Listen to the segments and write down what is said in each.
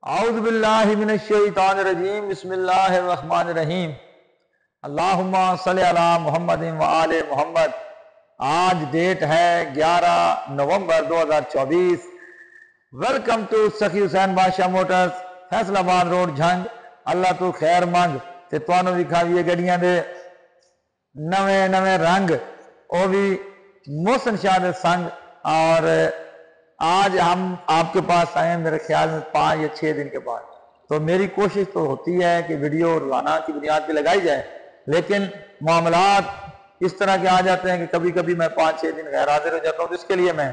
औज़ु बिल्लाहि मिनश शैतानिर रजीम बिस्मिल्लाहिर रहमानिर रहीम अल्लाहुम्मा सल्लि अला मुहम्मदिन व आले मोहम्मद। आज डेट है 11 नवंबर 2024। वेलकम टू सखी हुसैन बादशाह मोटर्स, फैसलाबाद रोड, झंग। अल्लाह तू खैर मंग ते तुहानू विखावीए गड्डियां दे नवे नवे रंग, वो भी मोहसन शाह दे संग। और आज हम आपके पास आए हैं मेरे ख्याल में 5 या 6 दिन के बाद। तो मेरी कोशिश तो होती है कि वीडियो रोजाना की बुनियाद पर लगाई जाए, लेकिन मामलात इस तरह के आ जाते हैं कि कभी कभी मैं 5-6 दिन गैर हाजिर हो जाता हूँ। तो इसके लिए मैं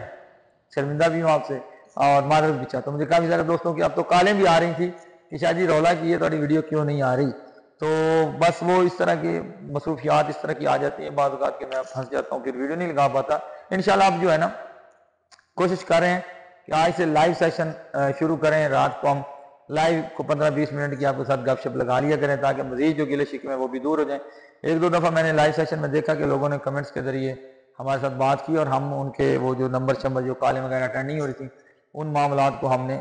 शर्मिंदा भी हूँ आपसे और माजरत भी चाहता हूँ। मुझे काफ़ी सारे दोस्तों की अब तो कॉलें भी आ रही थी कि शाह जी रौला की है, थोड़ी वीडियो क्यों नहीं आ रही। तो बस वो इस तरह की मसरूफियात इस तरह की आ जाती हैं बाद के मैं फंस जाता हूँ, फिर वीडियो नहीं लगा पाता। इंशाल्लाह आप जो है ना कोशिश करें कि आज से लाइव सेशन शुरू करें। रात को हम लाइव को 15-20 मिनट की आपके साथ गपशप लगा लिया करें ताकि मजीद जो गिले शिकवे वो भी दूर हो जाएं। 1-2 दफ़ा मैंने लाइव सेशन में देखा कि लोगों ने कमेंट्स के जरिए हमारे साथ बात की और हम उनके वो जो नंबर शंबर जो कॉलें वगैरह अटेंड नहीं हो रही थी उन मामलात को हमने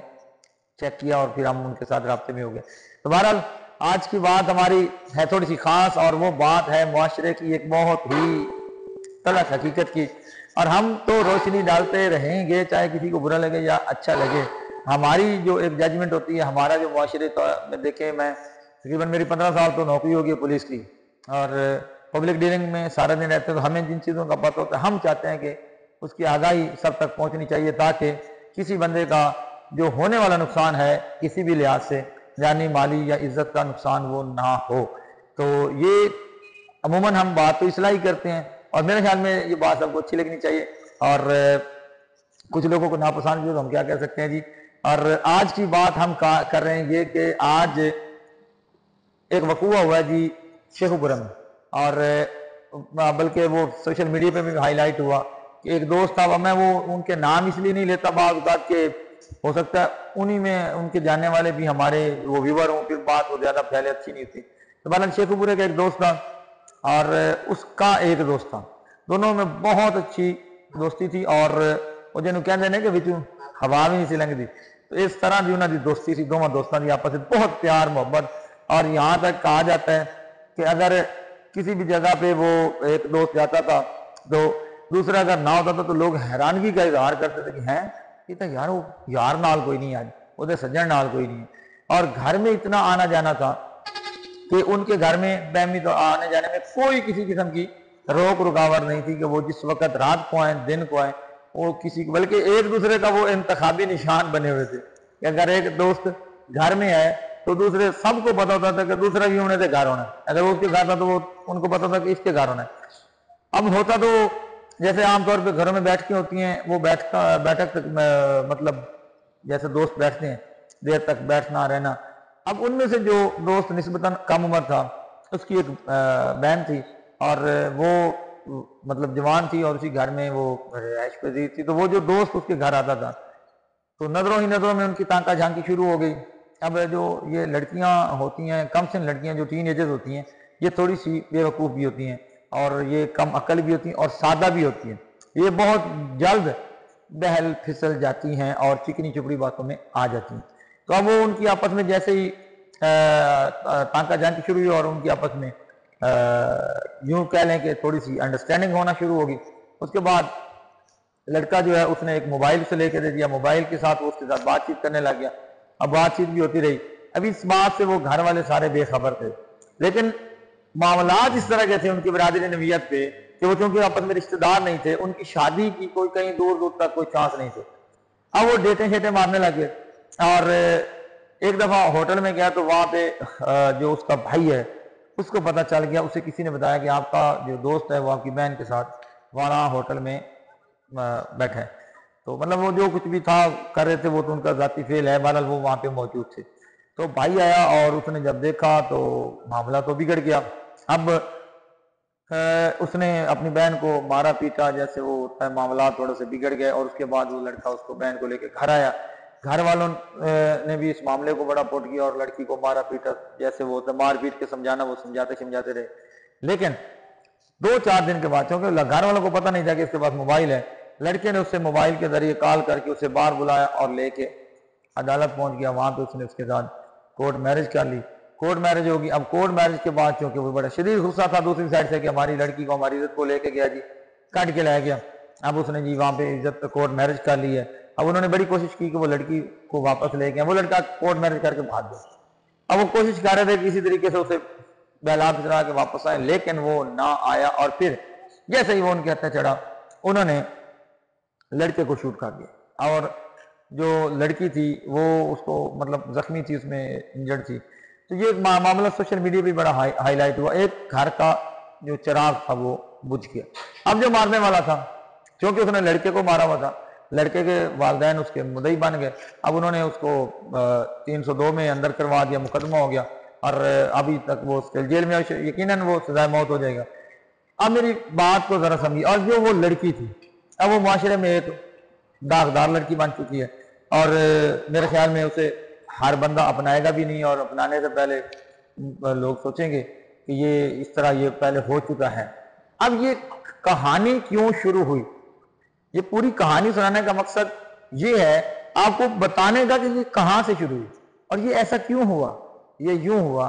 चेक किया और फिर हम उनके साथ रब्ते में हो गए। तो बहरहाल आज की बात हमारी है थोड़ी सी खास, और वो बात है मुआशरे की एक बहुत ही तलख हकीकत की। और हम तो रोशनी डालते रहेंगे चाहे किसी को बुरा लगे या अच्छा लगे। हमारी जो एक जजमेंट होती है, हमारा जो मुआशरे में देखें, मैं तकरीबन मेरी 15 साल तो नौकरी होगी पुलिस की और पब्लिक डीलिंग में सारा दिन रहते हैं। तो हमें जिन चीज़ों का पता होता है हम चाहते हैं कि उसकी आगाही सब तक पहुंचनी चाहिए ताकि किसी बंदे का जो होने वाला नुकसान है किसी भी लिहाज से जानी माली या इज्जत का नुकसान वो ना हो। तो ये अमूमन हम बात तो इसलिए ही करते हैं और मेरे ख्याल में ये बात सबको अच्छी लगनी चाहिए। और कुछ लोगों को नापसंद भी हो तो हम क्या कह सकते हैं जी। और आज की बात हम कर रहे हैं ये कि आज एक वकूआ हुआ है जी शेखुपुरम में, और बल्कि वो सोशल मीडिया पे भी हाईलाइट हुआ कि एक दोस्त था। मैं वो उनके नाम इसलिए नहीं लेता, बात के हो सकता है उन्हीं में उनके जानने वाले भी हमारे वो व्यूवर हों, फिर बात वो ज़्यादा फैले अच्छी नहीं होती। तो बालन शेखुपुरे का एक दोस्त था और उसका एक दोस्त था, दोनों में बहुत अच्छी दोस्ती थी और वो जिन्होंने कहते हैं कि बिचू हवा भी नहीं सी लंघती। तो इस तरह की उन्होंने दोस्ती सी, दोनों दोस्तों की आपस में बहुत प्यार मोहब्बत। और यहाँ तक कहा जाता है कि अगर किसी भी जगह पे वो एक दोस्त जाता था तो दूसरा अगर ना होता था तो लोग हैरानगी का इजहार करते थे कि हैं ये तो यार वो यार नाल कोई नहीं, आज वो सज्जन नाल कोई नहीं। और घर में इतना आना जाना था कि उनके घर में बहमी तो आने जाने में कोई किसी किस्म की रोक रुकावट नहीं थी कि वो जिस वक्त रात को आए दिन को आए वो किसी, बल्कि एक दूसरे का वो इंतखाबी निशान बने हुए थे कि अगर एक दोस्त घर में है तो दूसरे सबको पता होता था कि दूसरा भी होने से घर होना है, अगर वो उसके घर था तो वो उनको पता था कि इसके घर होना है। अब होता तो जैसे आमतौर पर घरों में बैठकें होती हैं, वो बैठक तक मतलब जैसे दोस्त बैठते हैं देर तक बैठना रहना। अब उनमें से जो दोस्त निस्बतन कम उम्र था उसकी एक बहन थी और वो मतलब जवान थी और उसी घर में वो रहायश पजीर थी। तो वो जो दोस्त उसके घर आता था तो नजरों ही नजरों में उनकी ताका झांकी शुरू हो गई। अब जो ये लड़कियां होती हैं, कम से लड़कियां जो टीन एजर्स होती हैं, ये थोड़ी सी बेवकूफ़ भी होती हैं और ये कम अक्ल भी होती हैं और सादा भी होती हैं। ये बहुत जल्द बहल फिसल जाती हैं और चिकनी चुपड़ी बातों में आ जाती हैं। तो अब वो उनकी आपस में जैसे ही ताका झांकी शुरू हुई और उनकी आपस में यूं कह लें कि थोड़ी सी अंडरस्टैंडिंग होना शुरू होगी। उसके बाद लड़का जो है उसने एक मोबाइल से लेकर दे दिया, मोबाइल के साथ वो उसके साथ बातचीत करने लग गया। अब बातचीत भी होती रही। अब इस बात से वो घर वाले सारे बेखबर थे, लेकिन मामलात इस तरह के थे उनकी बरादरी नवीयत पे कि वो चूंकि आपस में रिश्तेदार नहीं थे, उनकी शादी की कोई कहीं दूर दूर तक कोई चांस नहीं थे। अब वो डेटे शेटे मारने लगे और एक दफा होटल में गया तो वहां पे जो उसका भाई है उसको पता चल गया, उसे किसी ने बताया कि आपका जो दोस्त है वो आपकी बहन के साथ वहां होटल में बैठा है। तो मतलब वो जो कुछ भी था कर रहे थे वो तो उनका जाती फेल है, बहरहाल वो वहां पे मौजूद थे। तो भाई आया और उसने जब देखा तो मामला तो बिगड़ गया। अब उसने अपनी बहन को मारा पीटा, जैसे वो मामला थोड़े से बिगड़ गए और उसके बाद वो लड़का उसको बहन को लेकर घर आया। घर वालों ने भी इस मामले को बड़ा पुट किया और लड़की को मारा पीटा, जैसे वो मार पीट के समझाना वो समझाते समझाते रहे। लेकिन 2-4 दिन के बाद, क्योंकि घर वालों को पता नहीं था कि इसके पास मोबाइल है, लड़के ने उससे मोबाइल के जरिए कॉल करके उसे बाहर बुलाया और लेके अदालत पहुंच गया, वहां पे उसने उसके साथ कोर्ट मैरिज कर ली। कोर्ट मैरिज होगी। अब कोर्ट मैरिज के बाद चूंकि वो बड़ा शदीद गुस्सा था दूसरी साइड से कि हमारी लड़की को, हमारी इज्जत को लेके गया जी, काट के लाया गया। अब उसने जी वहाँ पे इज्जत कोर्ट मैरिज कर ली है। अब उन्होंने बड़ी कोशिश की कि वो लड़की को वापस ले गए, वो लड़का कोर्ट मैरिज करके भाग गया। अब वो कोशिश कर रहे थे किसी तरीके से उसे बहला बिचरा के वापस आए, लेकिन वो ना आया। और फिर जैसे ही वो उनके हत्या चढ़ा, उन्होंने लड़के को शूट कर दिया। और जो लड़की थी वो उसको मतलब जख्मी थी, उसमें इंजर्ड थी। तो ये मामला सोशल मीडिया पे बड़ा हाईलाइट हुआ। एक घर का जो चिराग था वो बुझ गया। अब जो मारने वाला था, क्योंकि उसने लड़के को मारा हुआ था, लड़के के वालिदैन उसके मुद्दई बन गए। अब उन्होंने उसको 302 में अंदर करवा दिया, मुकदमा हो गया और अभी तक वो जेल में, यकीनन वो सजाए मौत हो जाएगा। अब मेरी बात को जरा समझिए। और जो वो लड़की थी, अब वो माशरे में एक दागदार लड़की बन चुकी है और मेरे ख्याल में उसे हर बंदा अपनाएगा भी नहीं, और अपनाने से पहले लोग सोचेंगे कि ये इस तरह ये पहले हो चुका है। अब ये कहानी क्यों शुरू हुई? ये पूरी कहानी सुनाने का मकसद ये है आपको बताने का कि ये कहां से शुरू हुई और ये ऐसा क्यों हुआ। ये यूं हुआ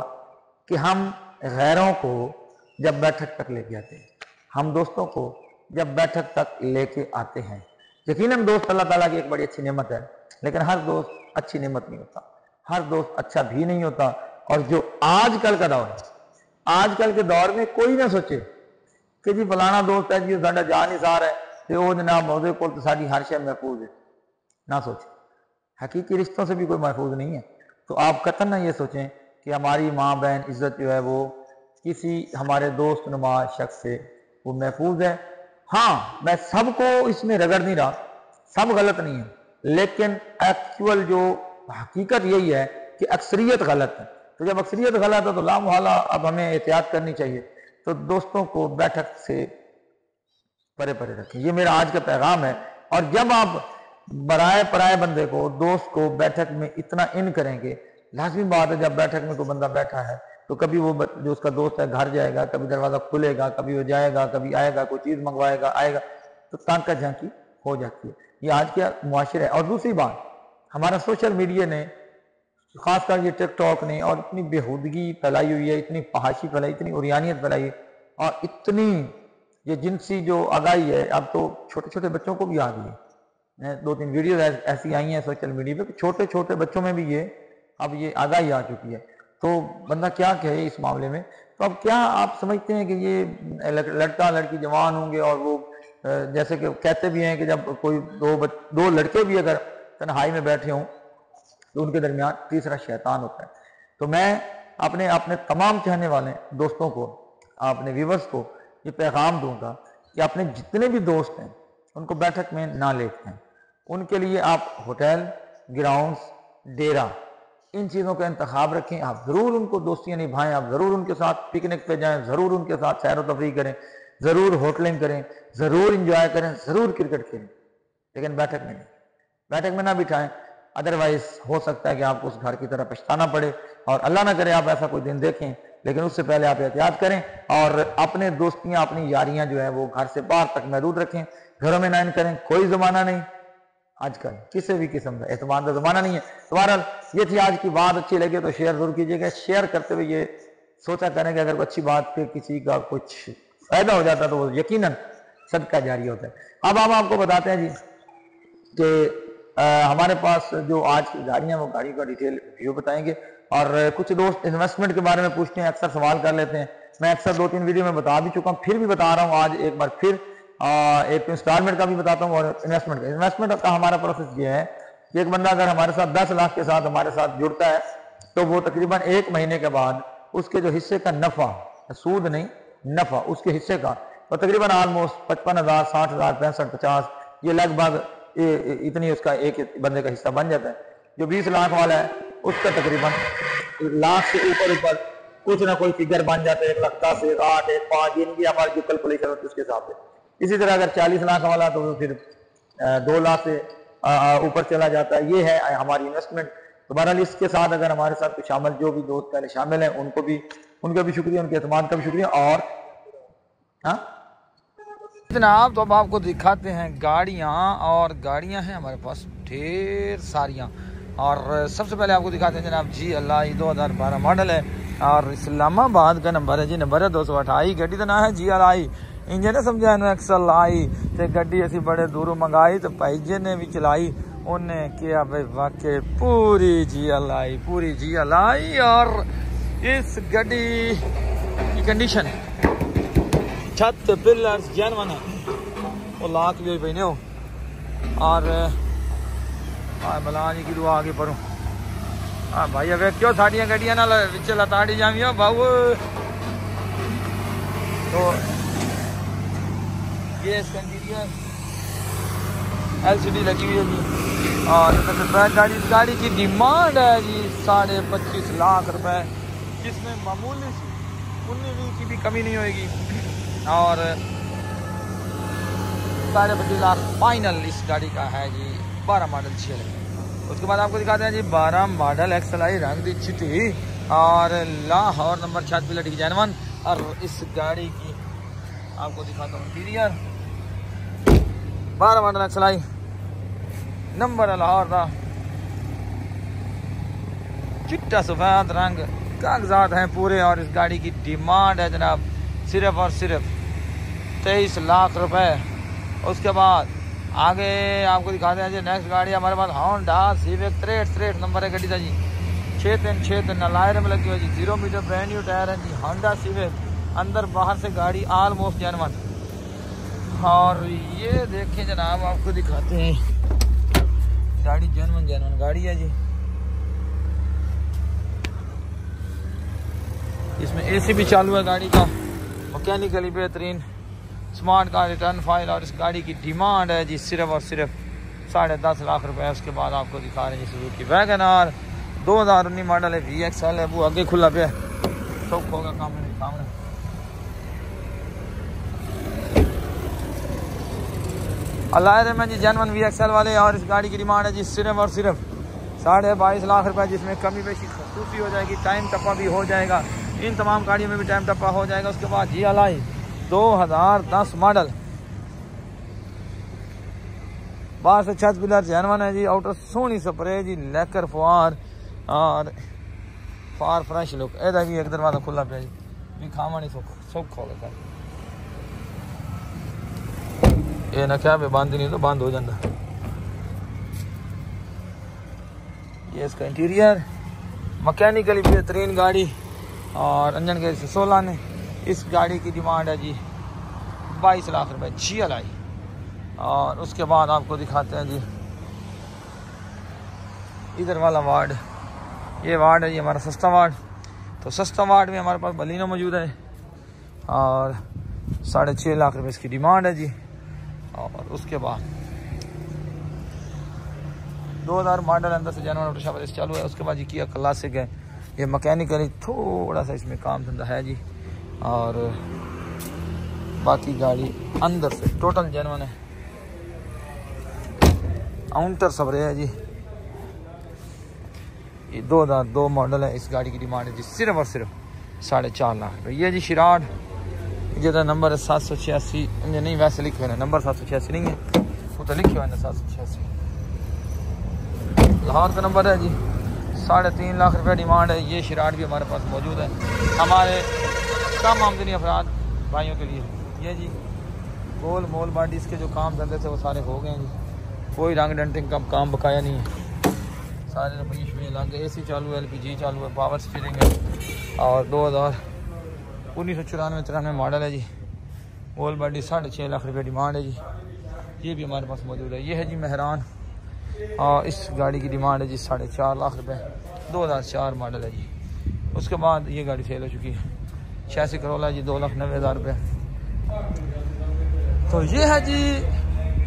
कि हम गैरों को जब बैठक तक लेके आते हैं, हम दोस्तों को जब बैठक तक लेके आते हैं, यकीनन दोस्त अल्लाह ताला की एक बड़ी अच्छी नेमत है, लेकिन हर दोस्त अच्छी नेमत नहीं होता, हर दोस्त अच्छा भी नहीं होता। और जो आजकल का दौर है, आजकल के दौर में कोई ना सोचे कि जी फलाना दोस्त है जी साडा जानिसार है तो वो जनाब ਉਹਦੇ ਕੋਲ तो साड़ी हर शय महफूज है, ना सोचें। हकीकी रिश्तों से भी कोई महफूज नहीं है। तो आप कतन ना ये सोचें कि हमारी माँ बहन इज्जत जो है वो किसी हमारे दोस्त नुमा शख्स से वो महफूज है। हाँ, मैं सबको इसमें रगड़ नहीं रहा, सब गलत नहीं है, लेकिन एक्चुअल जो हकीकत यही है कि अक्सरियत गलत है। तो जब अक्सरियत गलत है तो लामहला अब हमें एहतियात करनी चाहिए। तो दोस्तों को बैठक से परे परे रखें, ये मेरा आज का पैगाम है। और जब आप बराए पराए बंदे को, दोस्त को बैठक में इतना इन करेंगे, लाजमी बात है जब बैठक में कोई बंदा बैठा है तो कभी वो जो उसका दोस्त है घर जाएगा, कभी दरवाजा खुलेगा, कभी वो जाएगा, कभी आएगा, कोई चीज मंगवाएगा, आएगा, तो तांका झांकी हो जाती है। ये आज का मुआशरा है। और दूसरी बात, हमारा सोशल मीडिया ने, खासकर ये टिकटॉक ने, और इतनी बेहूदगी फैलाई हुई है, इतनी फहाशी फैलाई, इतनी उरियानियत फैलाई है, और इतनी ये जिनसी जो आगाही है, अब तो छोटे छोटे बच्चों को भी आ गई है। 2-3 वीडियो ऐसी आई हैं सोशल मीडिया पे कि छोटे छोटे बच्चों में भी ये अब ये आगाही आ चुकी है। तो बंदा क्या कहे इस मामले में। तो अब क्या आप समझते हैं कि ये लड़का लड़की जवान होंगे और वो जैसे कि कहते भी हैं कि जब कोई दो लड़के भी अगर तन्हाई में बैठे हों तो उनके दरमियान तीसरा शैतान होता है। तो मैं अपने अपने तमाम चाहने वाले दोस्तों को, अपने व्यूवर्स को ये पैगाम दूंगा कि अपने जितने भी दोस्त हैं उनको बैठक में ना लेते हैं। उनके लिए आप होटल, ग्राउंड्स, डेरा, इन चीज़ों का इंतखाब रखें। आप ज़रूर उनको दोस्तियाँ निभाएं, आप ज़रूर उनके साथ पिकनिक पे जाएं, ज़रूर उनके साथ सैर व तफरीह करें, ज़रूर होटलिंग करें, ज़रूर इंजॉय करें, ज़रूर क्रिकेट खेलें, लेकिन बैठक में नहीं, बैठक में ना बिठाएं। अदरवाइज हो सकता है कि आपको उस घर की तरह पछताना पड़े, और अल्लाह ना करे आप ऐसा कोई दिन देखें। लेकिन उससे पहले आप एहतियात करें और अपने दोस्तियां, अपनी यारियां जो है वो घर से बाहर तक महदूद रखें, घरों में ना इन करें। कोई ज़माना नहीं आजकल किसी भी किस्म का एतमाद का ज़माना नहीं है। तो बहरहाल ये थी आज की बात। अच्छी लगे तो शेयर जरूर कीजिएगा। शेयर करते हुए ये सोचा करें कि अगर अच्छी बात पे किसी का कुछ फायदा हो जाता तो वो यकीनन सदका जारी होता है। अब हम आपको बताते हैं जी कि हमारे पास जो आज की गाड़ियाँ, वो गाड़ी का डिटेल व्यू बताएंगे। और कुछ दोस्त इन्वेस्टमेंट के बारे में पूछते हैं, अक्सर सवाल कर लेते हैं। मैं अक्सर 2-3 वीडियो में बता भी चुका हूँ, फिर भी बता रहा हूँ आज एक बार फिर। एक तो इंस्टॉलमेंट का भी बताता हूँ और इन्वेस्टमेंट का। इन्वेस्टमेंट का हमारा प्रोसेस ये है कि एक बंदा अगर हमारे साथ 10 लाख के साथ हमारे साथ जुड़ता है तो वो तकरीबन 1 महीने के बाद उसके जो हिस्से का नफा, सूद नहीं नफा, उसके हिस्से का तो तकरीबन ऑलमोस्ट 55,000, 60,000, 65, 50, ये लगभग इतनी उसका एक बंदे का हिस्सा बन जाता है। जो 20 लाख वाला है उसका तकरीबन लाख से ऊपर कुछ ना कोई फिगर बन जाता है, 1,10,000, 1,08,000, 1,05,000, ये हमारी जो कैलकुलेशन होती है उसके हिसाब से। इसी तरह अगर 40 लाख वाला तो फिर 2 लाख से ऊपर चला जाता है। ये है हमारी इन्वेस्टमेंट। तो बहरहाल इसके साथ अगर हमारे साथ शामिल जो भी दोस्त पहले शामिल हैं उनका भी शुक्रिया, उनके एतमाद का भी शुक्रिया। और हाँ जनाब, तो अब आपको दिखाते हैं गाड़ियाँ, और गाड़ियाँ हैं हमारे पास ढेर सारियाँ। और सबसे पहले आपको दिखाते हैं जनाब जी अल्लाह, 2012 मॉडल है और इस्लामाबाद का नंबर है जी। नंबर है 228। गड्डी का नाम है जी GLI। इंजन समझा एक्सल आई तो गड्डी असी बड़े दूरों मंगाई तो भाई जी ने भी चलाई, उन्हें किया भाई वाकई पूरी GLI, पूरी GLI। और इस गड्डी की कंडीशन छत पिलर्स जेनवन है, वो लाख भी पहने हो और बला जी की दुआ आगे पढ़ो। हाँ भाई अब क्यों साड़ियाँ गड्डियाँ ना विच लताड़ी जामियो बाबू। तो ये इसका इंटीरियर LCD लगी हुई है जी। और गाड़ी की डिमांड है जी 25.5 लाख रुपए, जिसमें मामूली सी 19 की भी कमी नहीं होगी। और 25.5 लाख फाइनल इस गाड़ी का है जी। 12 मॉडल 6। उसके बाद आपको दिखाते हैं जी 12 मॉडल XLI रंग दी चिट्टी और लाहौर नंबर 6 डिजाइन। और इस गाड़ी की आपको दिखाता हूँ interior. 12 model XLI number Lahore का, चिट्टा सफेद रंग, कागजात हैं पूरे। और इस गाड़ी की डिमांड है जनाब सिर्फ और सिर्फ 23 लाख रुपए। उसके बाद आगे आपको दिखाते हैं जी नेक्स्ट गाड़ी हमारे पास होंडा सिविक 63 नंबर है गड्डी का जी। 6 लायर में लगी हुई जी। 0 मीटर ब्रांड न्यू टायर है जी। होंडा सिविक अंदर बाहर से गाड़ी ऑलमोस्ट जेनवन। और ये देखिए जनाब आपको दिखाते हैं गाड़ी जेनवन गाड़ी है जी। इसमें AC भी चालू है गाड़ी का, मैकेनिकली बेहतरीन, स्मार्ट कार रिटर्न फाइल। और इस गाड़ी की डिमांड है जी सिर्फ और सिर्फ 10.5 लाख रुपए। उसके बाद आपको दिखा रहे हैं सुजुकी वैगन आर 2019 मॉडल है, VXL है। वो आगे खुला पे सब होगा काम नहीं सामने। अलायरे में जी जेनवन VXL वाले। और इस गाड़ी की डिमांड है जी सिर्फ और सिर्फ 22.5 लाख रुपए, जिसमें कमी बेशी खसूसी हो जाएगी, टाइम टप्पा भी हो जाएगा। इन तमाम गाड़ियों में भी टाइम टप्पा हो जाएगा। उसके बाद GLI 2010 मॉडल, बाहर से 6 पिलर जेनवन है जी। आउटर सोनी स्प्रे जी, लेकर फुआर और फार फ्रेश लुक। एदा भी एक दरवाजा खुला पे जी, भी खावा नहीं सुख होगा। ये ना क्या बंद नहीं तो बंद हो जाता। ये इसका इंटीरियर मैकेनिकली बेहतरीन गाड़ी और इंजन के 16 ने। इस गाड़ी की डिमांड है जी 22 लाख रुपए GLI। और उसके बाद आपको दिखाते हैं जी इधर वाला वार्ड। ये वार्ड है जी हमारा सस्ता वार्ड। तो सस्ता वार्ड में हमारे पास बलिनो मौजूद है और 6.5 लाख रुपए इसकी डिमांड है जी। और उसके बाद 2000 मॉडल अंदर से जनवरी ऑटो शॉप चालू है। उसके बाद ये किया क्लासिक है। ये मैकेनिकली थोड़ा सा इसमें काम धंधा है जी। और बाकी गाड़ी अंदर से टोटल जेनवन है। काउंटर सबरे है जी। ये 2002 मॉडल है। इस गाड़ी की डिमांड है जी सिर्फ और सिर्फ 4.5 लाख रुपये। ये जी शिराड, जिसका नंबर है 786। नहीं वैसे लिखे हुए नंबर 786 नहीं है, वो तो लिखे हुए ना 786। लाहौर का नंबर है जी। 3.5 लाख रुपये डिमांड है। ये शिराड भी हमारे पास मौजूद है हमारे कम आमदनी अफराद भाइयों के लिए। ये जी गोल मोल बाडी इसके जो काम धंधे थे वो सारे हो गए हैं जी। कोई रंग डेंटिंग का काम बकाया नहीं है, सारे रुपये में लग गए। AC चालू है, LPG चालू है, पावर स्टीयरिंग है। और 1994-93 मॉडल है जी। गोल बाडी 6.5 लाख रुपये डिमांड है जी। ये भी हमारे पास मौजूद है। ये है जी मेहरान और इस गाड़ी की डिमांड है जी 4.5 लाख रुपये। 2004 मॉडल है जी। उसके बाद ये गाड़ी सेल हो चुकी है। 86 करोला जी 2,90,000 रुपये। तो ये है जी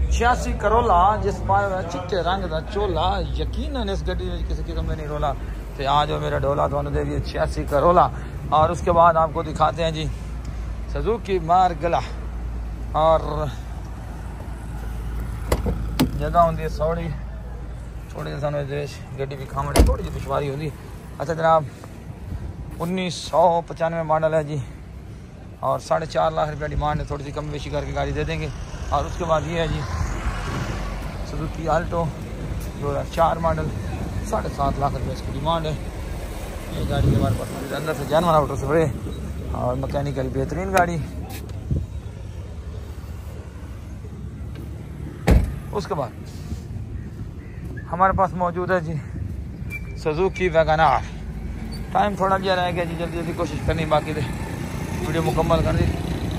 86 करोला जिस पाया चिट्टे रंग का चोला। यकीनन इस गड्डी में किसी किस्म में नहीं रोला। तो आज जो मेरा डोला दोनों दे दिए 86 करोला। और उसके बाद आपको दिखाते हैं जी सुजुकी मार्गला। और जगह होंगी सौड़ी थोड़ी जी सानू गड्डी भी खाने थोड़ी जी दुश्वारी होती। अच्छा जनाब 1995 मॉडल है जी और 4.5 लाख रुपया डिमांड है। थोड़ी सी कम बेशी करके गाड़ी दे देंगे। और उसके बाद ये है जी सुजुकी आल्टो 2004 मॉडल 7.5 लाख रुपये इसकी डिमांड है। ये गाड़ी हमारे पास अंदर से जानवर ऑटो से बड़े और मैकेनिकल बेहतरीन गाड़ी। उसके बाद हमारे पास मौजूद है जी सुजुकी वैगन आर। टाइम थोड़ा लिया रहेगा जी, जल्दी जल्दी कोशिश करनी, बाकी दे वीडियो मुकम्मल कर दी।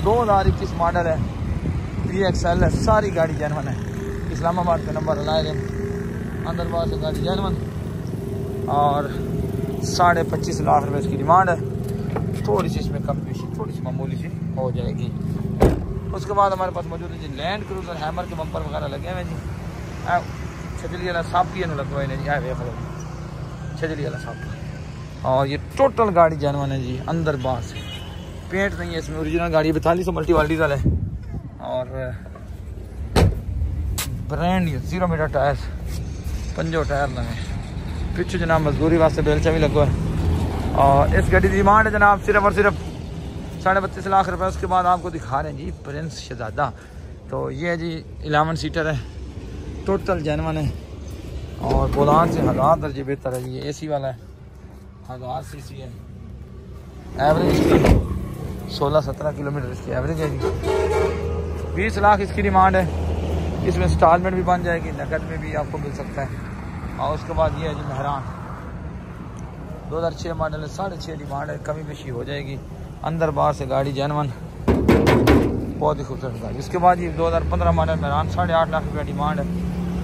2021 मॉडल है, PXL है, सारी गाड़ी जेनवन है। इस्लामाबाद का नंबर लाए थे, अंदर बाहर से गाड़ी जेनवन और 25.5 लाख रुपये इसकी डिमांड है। थोड़ी सी इसमें कम बेशी, थोड़ी सी मामूली सी हो जाएगी। उसके बाद हमारे पास मौजूद है जी लैंड क्रूजर हैमर के बम्पर वगैरह लगे हुए जी। छजली वाला साफ की लगवाए जी, आए वे छजली वाला साफ। और ये टोटल गाड़ी जेनवन है जी, अंदर बाहर से पेंट नहीं है इसमें, ओरिजिनल गाड़ी 4200 मल्टी वाल डीजल है और brand new 0 meter tyre, 5 tyre लगे पीछे जनाब, मजदूरी वास्ते बेलचा भी लगवा है। और इस गाड़ी की डिमांड है जनाब सिर्फ और सिर्फ 32.5 लाख रुपये। उसके बाद आपको दिखा रहे हैं जी प्रिंस शहजादा। तो ये जी 11 सीटर है, टोटल जेनवन है और बोलान से 1000 दर्जे बेहतर है जी। ये AC वाला है, 1000 cc है, एवरेज इसकी 16-17 किलोमीटर इसकी एवरेज है जी। 20 लाख इसकी डिमांड है। इसमें इंस्टॉलमेंट भी बन जाएगी, नकद में भी आपको मिल सकता है। और उसके बाद ये है जी मेहरान, 2006 मॉडल है, 6.5 डिमांड है, कमी बेशी हो जाएगी। अंदर बाहर से गाड़ी जेनवन, बहुत ही खूबसूरत गाड़ी। उसके बाद ये 2015 मॉडल मेहरान, 8.5 लाख रुपये डिमांड है,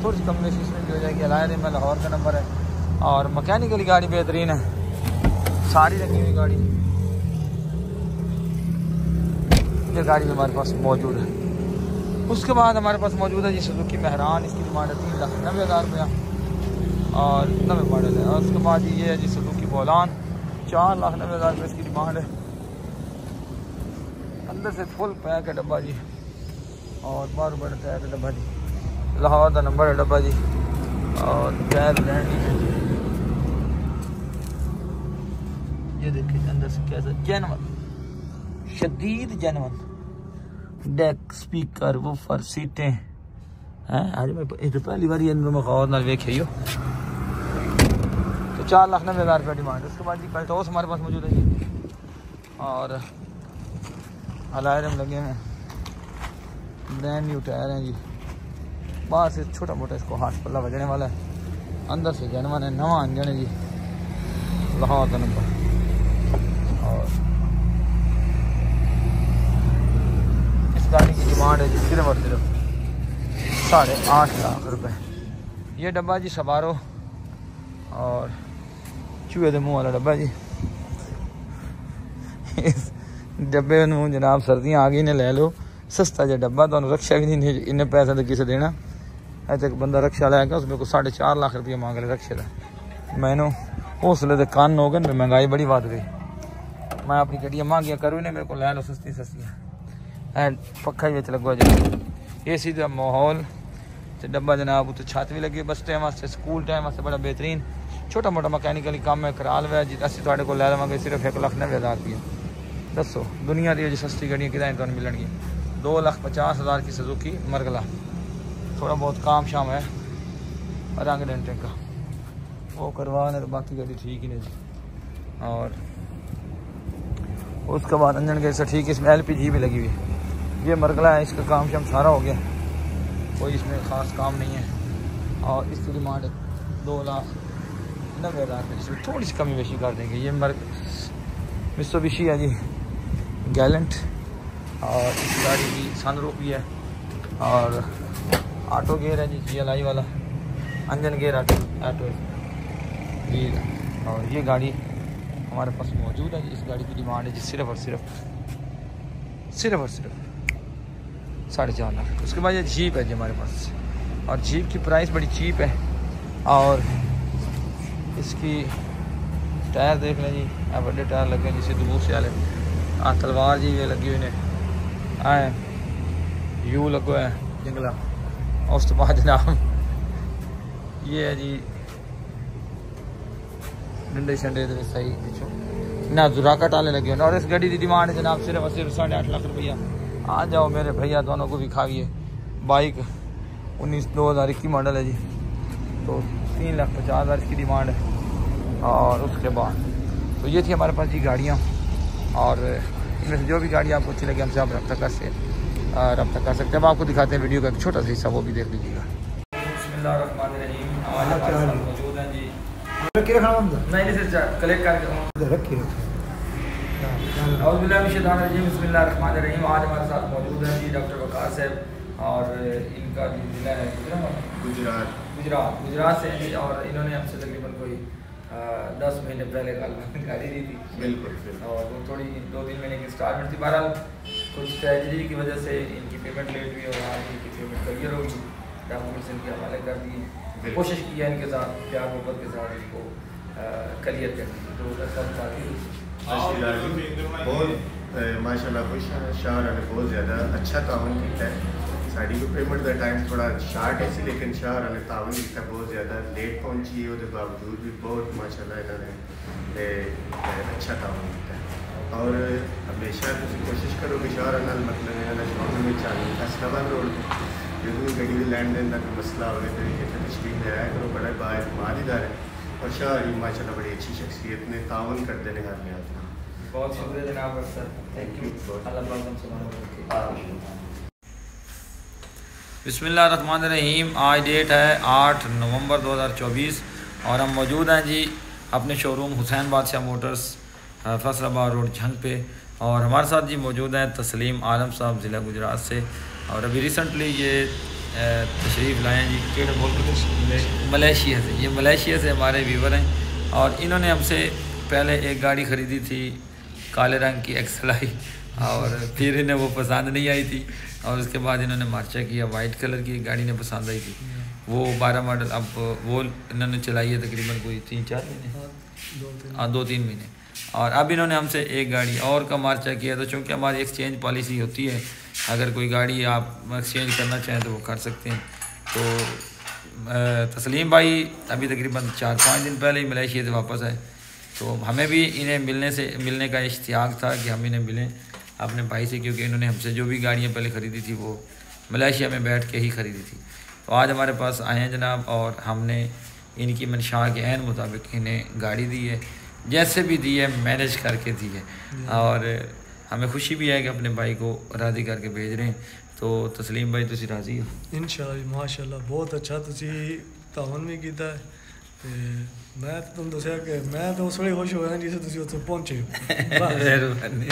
थोड़ी सी कमी बेशी इसमें भी हो जाएगी। अलायद में लाहौर का नंबर है और मैकेनिकली गाड़ी बेहतरीन है, सारी रखी हुई गाड़ी ये गाड़ी हमारे पास मौजूद है। उसके बाद हमारे पास मौजूद है जी सुजुकी मेहरान, इसकी डिमांड है 3,90,000 रुपया और 90 मॉडल है। और उसके बाद ये है जी सुजुकी बोलान, 4,90,000 रुपये इसकी डिमांड है। अंदर से फुल पैक है डब्बा जी और बार बड़ा टायर का डब्बा जी, लाहौर का नंबर है डब्बा जी और टायर ब्रांडी है। ये देखिए अंदर से कैसा जेनवन, शदीद जेनवन, डेक स्पीकर वूफर सीटें हैं। आज मैं पहली बार मैं गौर नाल वेखियो। तो 4,90,000 रुपये डिमांड है। उसके बाद जी कल्टोस हमारे पास मौजूद है जी और अलायरम लगे हैं, ब्रांड न्यू टायर हैं जी। बाहर से छोटा मोटा इसको हाथ पल्ला बजने वाला है, अंदर से जेनवन है, नवा इंजन है जी, लाहौर का नंबर। और इस गाड़ी की डिमांड है जी सिर्फ और सिर्फ 8.5 लाख रुपए। ये डब्बा जी सबारो और चूहे के मुँह वाला डब्बा जी। इस डब्बे में जनाब सर्दियाँ आ गई ने ले लो, सस्ता जो डब्बा, तो रक्षा भी नहीं इन्ने पैसे तो किसे देना। ऐसे एक बंदा रक्षा लैगा, उसमें को 4.5 लाख रुपये मांग रहे रक्षे का। मैनू हौसले के कान हो गए, महंगाई बड़ी बात गई। मैं अपनी गड्डियाँ मांगिया करूँ ने मेरे को लै लो सस्ती सस्तियाँ। पक्खा ही लगवा जी, AC का माहौल तो डब्बा जनाब, उत्ते छत भी लगी, बस टाइम वास्ते स्कूल टाइम वास्ते बड़ा बेहतरीन। छोटा मोटा मैकेनिकली काम है करा लवे जी, असं थोड़े को लै लवेंगे सिर्फ 1,90,000 रुपये। दसो दुनिया की जो सस्ती गड्डियाँ कि तुम मिलनगी। 2,50,000 की सुजुकी मरगला, थोड़ा बहुत काम शाम है रंग डेंटिंग का वो करवा ले, बाकी गाड़ी ठीक ही नहीं जी। और उसके बाद इंजन के से ठीक, इसमें LPG भी लगी हुई है। ये मरगला है, इसका काम शाम सारा हो गया, कोई इसमें ख़ास काम नहीं है। और इसकी डिमांड 2,90,000 रुपये, इसमें थोड़ी सी कमी बेशी कर देंगे। ये मित्सुबिशी है जी गैलेंट और इस गाड़ी की सनरूफ भी है और ऑटो गेयर है जी, GLI वाला इंजन गेयर ऑटो वील। और ये गाड़ी हमारे पास मौजूद है। इस गाड़ी की डिमांड है जी सिर्फ और सिर्फ 4.5 लाख। उसके बाद ये जीप है जी हमारे पास, और जीप की प्राइस बड़ी चीप है। और इसकी टायर देख लें जी, बड़े टायर लगे जिसे दूर से आले तलवार जी ये लगी हुई ने, आए यू लगो है जंगला। और उस तो बाद जनाब ये है जी डंडे शंडे सही ना जुराका टाले लगे हुए। और इस गाड़ी की डिमांड है जनाब सिर्फ और सिर्फ 8.5 लाख रुपया। आ जाओ मेरे भैया, दोनों को भी खाइए। बाइक 2021 मॉडल है जी, तो 3,50,000 इसकी डिमांड है। और उसके बाद तो ये थी हमारे पास जी गाड़ियाँ, और इनमें से जो भी गाड़ी आपको अच्छी लगे हमसे आप रब्ता कर सकते हैं। अब आपको दिखाते हैं वीडियो का एक छोटा सा हिस्सा, वो भी देख लीजिएगा। बिस्मिल्लाहिर्रहमानिर्रहीम, आज हमारे साथ मौजूद हैं जी, नहीं कलेक्ट करके बिस्मिल्लाहिर्रहमानिर्रहीम। आज हमारे साथ मौजूद हैं जी डॉक्टर वकार साहब, और इनका जिला है गुजरात से हैं जी, और इन्होंने हमसे तकरीबन कोई 10 महीने पहले गाड़ी दी थी। बिल्कुल। और वो थोड़ी 2-3 महीने की इंस्टॉलमेंट थी। बहरहाल कुछ ट्रेजेडी की वजह से इनकी पेमेंट लेट हुई और आज इनकी पेमेंट क्लियर होगी। डॉक्यूमेंट्स इनके हवाले कर दिए, कोशिश की है इनके साथ प्यार मोहब्बत के साथ इनको क्लियर करने की। तो बहुत माशाल्लाह खुश हैं। शाह ने बहुत ज़्यादा अच्छा ताउन किया है। साड़ी को पेमेंट का टाइम थोड़ा शार्ट है सी, लेकिन शाह ने ताउन किया बहुत ज़्यादा। लेट पहुंची है उसके बावजूद भी बहुत माशाल्लाह इन्होंने अच्छा ताउन किया। और हमेशा कोशिश करो कि शाह मतलब इन्होंने शॉपिंग में चाहिए फैसलाबाद रोड जो गड्डी लैंड देन का कोई मसला हो तो ये तशरीफ ले आया करो। बड़ा बाईमानदार है और शाह माशाल्लाह बड़ी अच्छी शख्सियत ने ताउन कर देने हाथ में आता। बहुत शुक्रिया जनाब सर, थैंक यू। बिस्मिल्लाहिर्रहमानिर्रहीम। आज डेट है 8 नवंबर 2024 और हम मौजूद हैं जी अपने शोरूम हुसैन बादशाह मोटर्स फैसलाबाद रोड झंग पे, और हमारे साथ जी मौजूद हैं तस्लीम आलम साहब ज़िला गुजरात से। और अभी रिसेंटली ये तशरीफ़ लाए हैं जी मलेशिया से। ये मलेशिया से हमारे व्यूवर हैं, और इन्होंने हमसे पहले एक गाड़ी ख़रीदी थी काले रंग की XLI, और फिर इन्हें वो पसंद नहीं आई थी, और उसके बाद इन्होंने मार्चा किया। वाइट कलर की गाड़ी ने पसंद आई थी, वो 12 मॉडल। अब वो इन्होंने चलाई है तकरीबन कोई 3-4 महीने, 2-3 महीने। और अब इन्होंने हमसे एक गाड़ी और का मार्चा किया। तो चूँकि हमारी एक्सचेंज पॉलिसी होती है, अगर कोई गाड़ी आप एक्सचेंज करना चाहें तो वो कर सकते हैं। तो तस्लीम भाई अभी तकरीबन 4-5 दिन पहले ही मलेशिया से वापस आए, तो हमें भी इन्हें मिलने का इश्तियाक था कि हम इन्हें मिलें अपने भाई से, क्योंकि इन्होंने हमसे जो भी गाड़ियाँ पहले ख़रीदी थी वो मलेशिया में बैठ के ही ख़रीदी थी। तो आज हमारे पास आए हैं जनाब, और हमने इनकी मंशा के ऐन मुताबिक इन्हें गाड़ी दी है, जैसे भी दी है मैनेज करके दी है, और हमें खुशी भी है कि अपने भाई को राज़ी करके भेज रहे हैं। तो तस्लीम भाई तुसी राज़ी हो? इंशाअल्लाह माशाअल्लाह बहुत अच्छा तुसी तावन भी किया है। मैं तो तुम दसिया कि मैं तो उस वे खुश होया जिसे तुसी उत्थे पहुंचे। मेहरबानी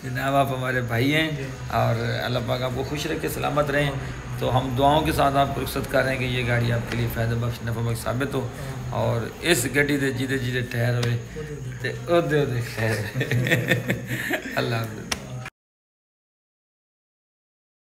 जनाब, आप हमारे भाई हैं, और अल्लाह पाक आपको खुश रखे, सलामत रहें। तो हम दुआओं के साथ आपको रुखसत कर रहे हैं कि ये गाड़ी आपके लिए फ़ायदा बख्श नफ़ा बख्श साबित हो, और इस गड्डी दे जीते जीते ठहर हुए तो खैर। अल्लाह हाफ़िज़।